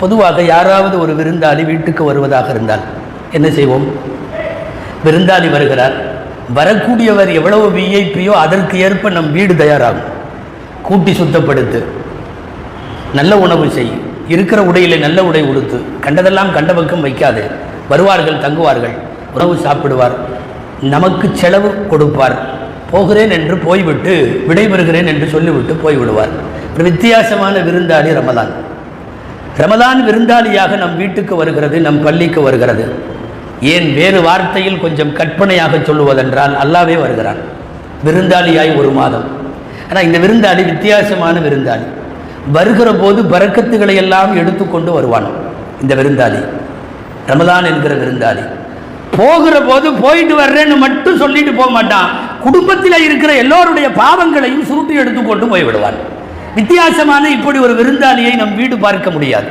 பொதுவாக யாராவது ஒரு விருந்தாளி வீட்டுக்கு வருவதாக இருந்தால் என்ன செய்வோம்? விருந்தாளி வருகிறார், வரக்கூடியவர் எவ்வளவு விஐபியோ அதற்கு ஏற்ப நம் வீடு தயாராகும். கூட்டி சுத்தப்படுத்து, நல்ல உணவு செய், இருக்கிற உடையிலே நல்ல உடை உடுத்து, கண்டதெல்லாம் கண்ட பக்கம் வைக்காது. வருவார்கள், தங்குவார்கள், உணவு சாப்பிடுவார், நமக்கு செலவு கொடுப்பார். போகிறேன் என்று போய்விட்டு விடைபெறுகிறேன் என்று சொல்லிவிட்டு போய்விடுவார். ஒரு வித்தியாசமான விருந்தாளி ரமலான். ரமலான் விருந்தாளியாக நம் வீட்டுக்கு வருகிறது, நம் பள்ளிக்கு வருகிறது. ஏன் வேறு வார்த்தையில் கொஞ்சம் கற்பனையாக சொல்லுவதென்றால் அல்லாவே வருகிறான் விருந்தாளியாய் ஒரு மாதம். ஆனால் இந்த விருந்தாளி வித்தியாசமான விருந்தாளி. வருகிற போது பரக்கத்துகளை எல்லாம் எடுத்துக்கொண்டு வருவான் இந்த விருந்தாளி, ரமலான் என்கிற விருந்தாளி. போகிற போது போயிட்டு வர்றேன்னு மட்டும் சொல்லிட்டு போக மாட்டான், குடும்பத்தில் இருக்கிற எல்லோருடைய பாவங்களையும் சுருட்டி எடுத்துக்கொண்டு போய்விடுவான். வித்தியாசமான இப்படி ஒரு விருந்தாளியை நம் வீடு பார்க்க முடியாது.